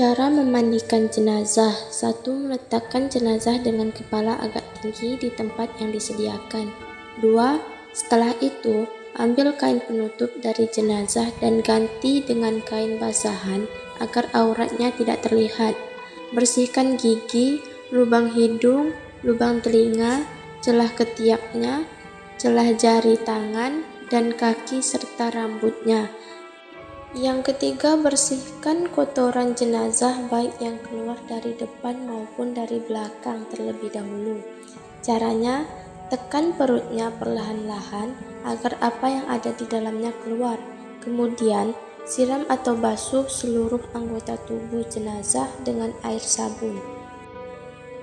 Cara memandikan jenazah. 1. Meletakkan jenazah dengan kepala agak tinggi di tempat yang disediakan. 2. Setelah itu, ambil kain penutup dari jenazah dan ganti dengan kain basahan agar auratnya tidak terlihat. Bersihkan gigi, lubang hidung, lubang telinga, celah ketiaknya, celah jari tangan dan kaki serta rambutnya. Yang ketiga, bersihkan kotoran jenazah baik yang keluar dari depan maupun dari belakang terlebih dahulu. Caranya, tekan perutnya perlahan-lahan agar apa yang ada di dalamnya keluar. Kemudian, siram atau basuh seluruh anggota tubuh jenazah dengan air sabun.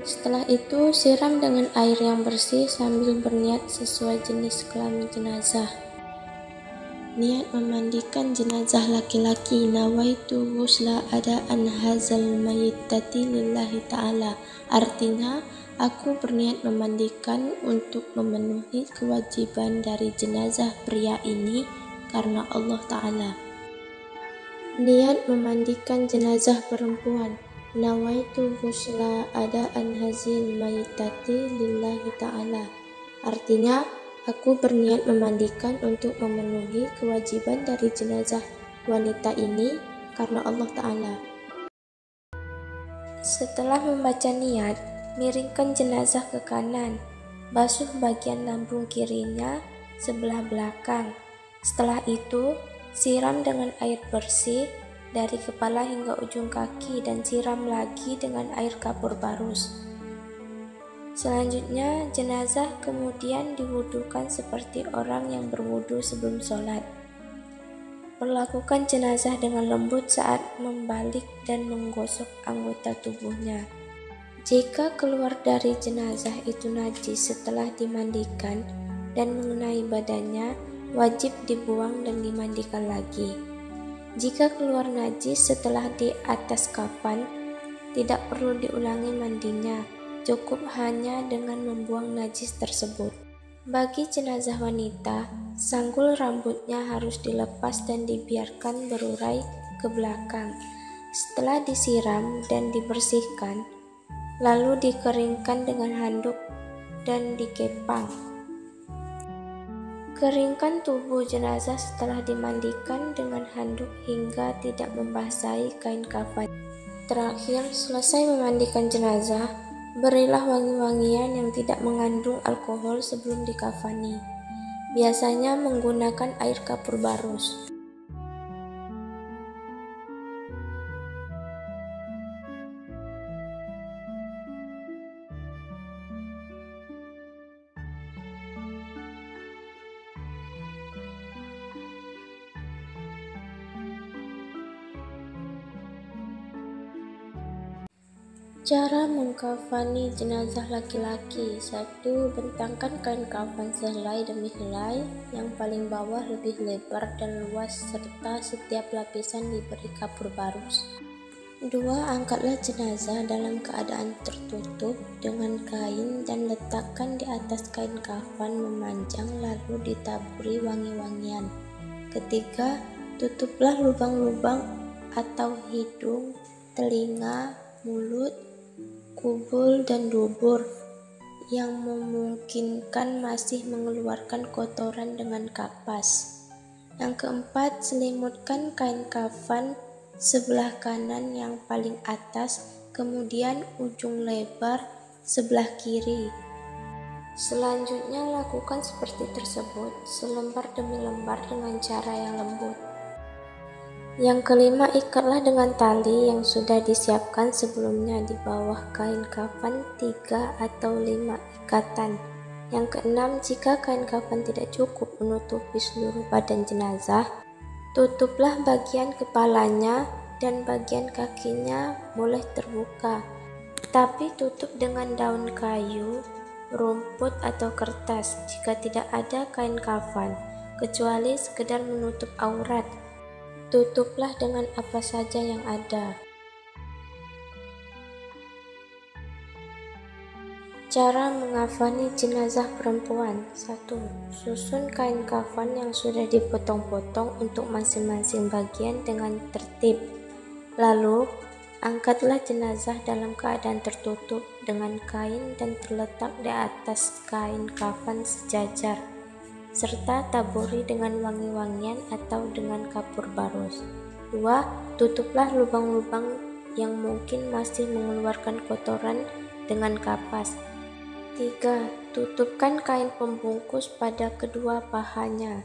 Setelah itu, siram dengan air yang bersih sambil berniat sesuai jenis kelamin jenazah. Niat memandikan jenazah laki-laki. Nawaitu ghusla ada'an hazal mayyitati lillahi ta'ala. Artinya, aku berniat memandikan untuk memenuhi kewajiban dari jenazah pria ini karena Allah Ta'ala. Niat memandikan jenazah perempuan. Nawaitu ghusla ada'an hazil mayyitati lillahi ta'ala. Artinya, aku berniat memandikan untuk memenuhi kewajiban dari jenazah wanita ini karena Allah Ta'ala. Setelah membaca niat, miringkan jenazah ke kanan, basuh bagian lambung kirinya sebelah belakang. Setelah itu, siram dengan air bersih dari kepala hingga ujung kaki dan siram lagi dengan air kapur barus. Selanjutnya, jenazah kemudian diwudukan seperti orang yang berwudu sebelum sholat. Perlakukan jenazah dengan lembut saat membalik dan menggosok anggota tubuhnya. Jika keluar dari jenazah itu najis setelah dimandikan dan mengenai badannya, wajib dibuang dan dimandikan lagi. Jika keluar najis setelah di atas kafan, tidak perlu diulangi mandinya. Cukup hanya dengan membuang najis tersebut. Bagi jenazah wanita, sanggul rambutnya harus dilepas dan dibiarkan berurai ke belakang. Setelah disiram dan dibersihkan, lalu dikeringkan dengan handuk dan dikepang. Keringkan tubuh jenazah setelah dimandikan dengan handuk hingga tidak membasahi kain kafan. Terakhir, selesai memandikan jenazah, berilah wangi-wangian yang tidak mengandung alkohol sebelum dikafani. Biasanya menggunakan air kapur barus. Cara mengkafani jenazah laki-laki. 1. Bentangkan kain kafan sehelai demi helai, yang paling bawah lebih lebar dan luas serta setiap lapisan diberi kapur barus. 2. Angkatlah jenazah dalam keadaan tertutup dengan kain dan letakkan di atas kain kafan memanjang lalu ditaburi wangi-wangian. 3. Tutuplah lubang-lubang atau hidung, telinga, mulut, kubul dan dubur yang memungkinkan masih mengeluarkan kotoran dengan kapas. Yang keempat, selimutkan kain kafan sebelah kanan yang paling atas, kemudian ujung lebar sebelah kiri. Selanjutnya lakukan seperti tersebut, selembar demi lembar dengan cara yang lembut. Yang kelima, ikatlah dengan tali yang sudah disiapkan sebelumnya di bawah kain kafan 3 atau 5 ikatan. Yang keenam, jika kain kafan tidak cukup menutupi seluruh badan jenazah, tutuplah bagian kepalanya dan bagian kakinya boleh terbuka, tapi tutup dengan daun kayu, rumput atau kertas jika tidak ada kain kafan, kecuali sekedar menutup aurat. Tutuplah dengan apa saja yang ada. Cara mengafani jenazah perempuan. 1. Susun kain kafan yang sudah dipotong-potong untuk masing-masing bagian dengan tertib. Lalu, Angkatlah jenazah dalam keadaan tertutup dengan kain dan terletak di atas kain kafan sejajar, serta taburi dengan wangi-wangian atau dengan kapur barus. 2. Tutuplah lubang-lubang yang mungkin masih mengeluarkan kotoran dengan kapas. 3. Tutupkan kain pembungkus pada kedua pahanya.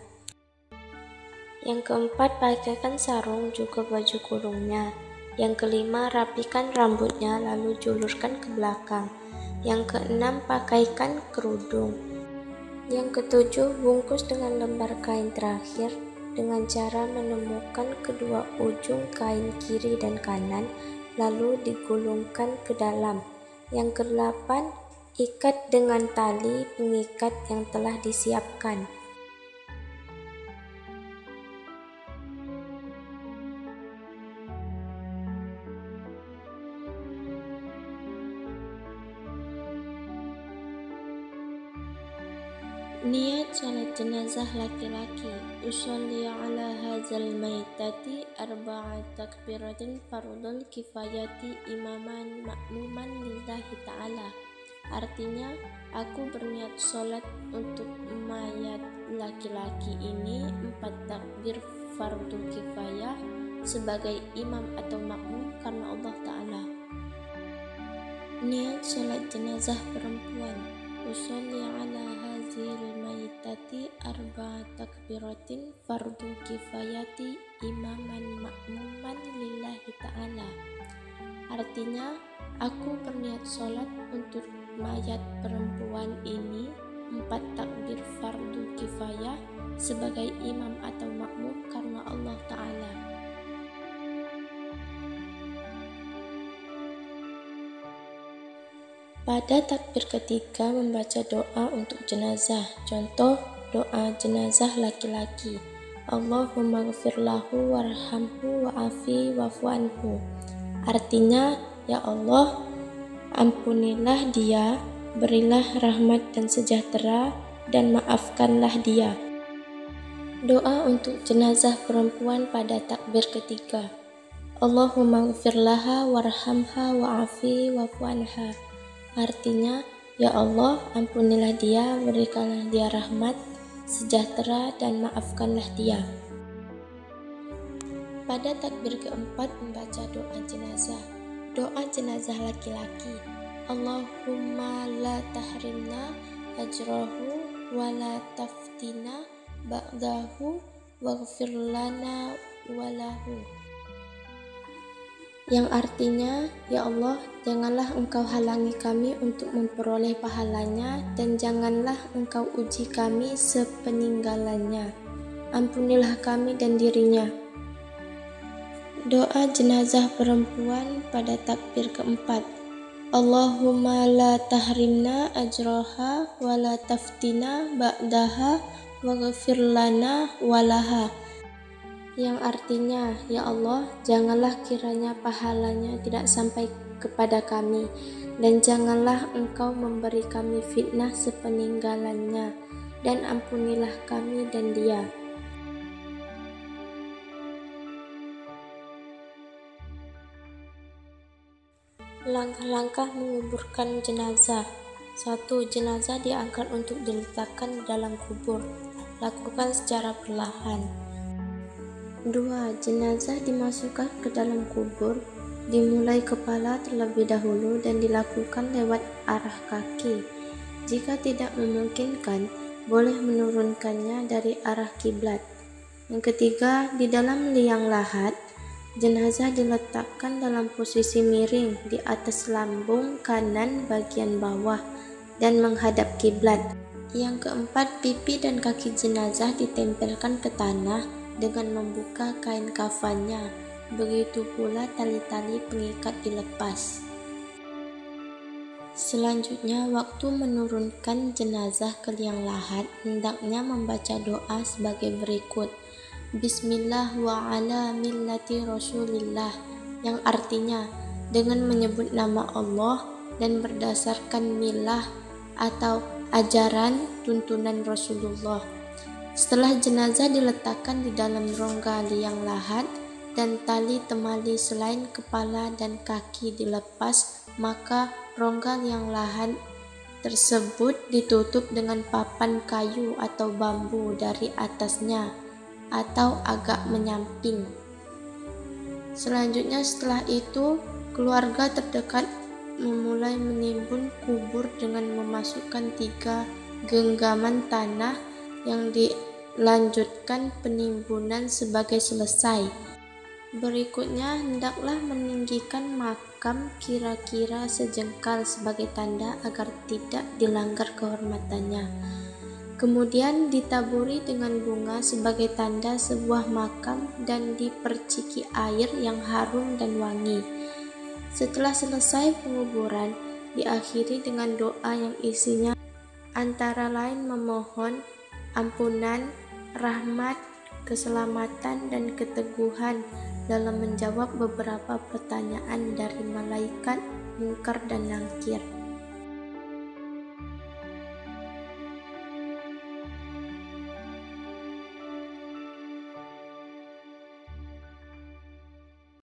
Yang keempat, pakaikan sarung juga baju kurungnya. Yang kelima, rapikan rambutnya lalu julurkan ke belakang. Yang keenam, pakaikan kerudung. Yang ketujuh, bungkus dengan lembar kain terakhir dengan cara menemukan kedua ujung kain kiri dan kanan lalu digulungkan ke dalam. Yang kedelapan, ikat dengan tali pengikat yang telah disiapkan. Niat salat jenazah laki-laki. Usolli ala hadzal maitati arba'a takbiratin fardul kifayati imaman ma'muman lillahi ta'ala. Artinya, aku berniat sholat untuk mayat laki-laki ini 4 takbir fardu kifayah sebagai imam atau makmum karena Allah Ta'ala. Niat sholat jenazah perempuan. Usolli ala hazil maitati arba'a takbiratin fardu kifayati imaman ma'muman lillahi ta'ala. Artinya, aku berniat sholat untuk mayat perempuan ini 4 takbir fardu kifayah sebagai imam atau makmum karena Allah Ta'ala. Pada takbir ketiga membaca doa untuk jenazah. Contoh doa jenazah laki-laki. Allahumma ghfir lahu warhamhu wa'afi wa'fu anhu. Artinya, ya Allah, ampunilah dia, berilah rahmat dan sejahtera, dan maafkanlah dia. Doa untuk jenazah perempuan pada takbir ketiga. Allahumma ghfir laha warhamha wa'afi wa'fu anha. Artinya, ya Allah, ampunilah dia, berikanlah dia rahmat, sejahtera, dan maafkanlah dia. Pada takbir keempat membaca doa jenazah. Doa jenazah laki-laki. Allahumma la tahrimna ajrahu wa la taftina ba'dahu waghfir lana walahu. Yang artinya, ya Allah, janganlah engkau halangi kami untuk memperoleh pahalanya dan janganlah engkau uji kami sepeninggalannya. Ampunilah kami dan dirinya. Doa jenazah perempuan pada takbir keempat. Allahumma la tahrimna ajraha wa la taftina ba'daha waghfir lana walaha. Yang artinya, ya Allah, janganlah kiranya pahalanya tidak sampai kepada kami, dan janganlah engkau memberi kami fitnah sepeninggalannya, dan ampunilah kami dan dia. Langkah-langkah menguburkan jenazah. 1. Jenazah diangkat untuk diletakkan dalam kubur. Lakukan secara perlahan. 2. Jenazah dimasukkan ke dalam kubur, dimulai kepala terlebih dahulu dan dilakukan lewat arah kaki. Jika tidak memungkinkan, boleh menurunkannya dari arah kiblat. Yang ketiga, di dalam liang lahat, jenazah diletakkan dalam posisi miring di atas lambung kanan bagian bawah dan menghadap kiblat. Yang keempat, pipi dan kaki jenazah ditempelkan ke tanah dengan membuka kain kafannya. Begitu pula tali-tali pengikat dilepas. Selanjutnya, waktu menurunkan jenazah ke liang lahat, hendaknya membaca doa sebagai berikut. Bismillah wa ala millati Rasulillah, yang artinya dengan menyebut nama Allah dan berdasarkan milah atau ajaran tuntunan Rasulullah. Setelah jenazah diletakkan di dalam rongga liang lahat, dan tali temali selain kepala dan kaki dilepas, maka rongga yang lahan tersebut ditutup dengan papan kayu atau bambu dari atasnya atau agak menyamping. Selanjutnya setelah itu, keluarga terdekat memulai menimbun kubur dengan memasukkan 3 genggaman tanah yang dilanjutkan penimbunan sebagai selesai. Berikutnya, hendaklah meninggikan makam kira-kira sejengkal sebagai tanda agar tidak dilanggar kehormatannya. Kemudian ditaburi dengan bunga sebagai tanda sebuah makam dan diperciki air yang harum dan wangi. Setelah selesai penguburan, diakhiri dengan doa yang isinya antara lain memohon ampunan, rahmat, keselamatan, dan keteguhan dalam menjawab beberapa pertanyaan dari malaikat Munkar dan Nakir.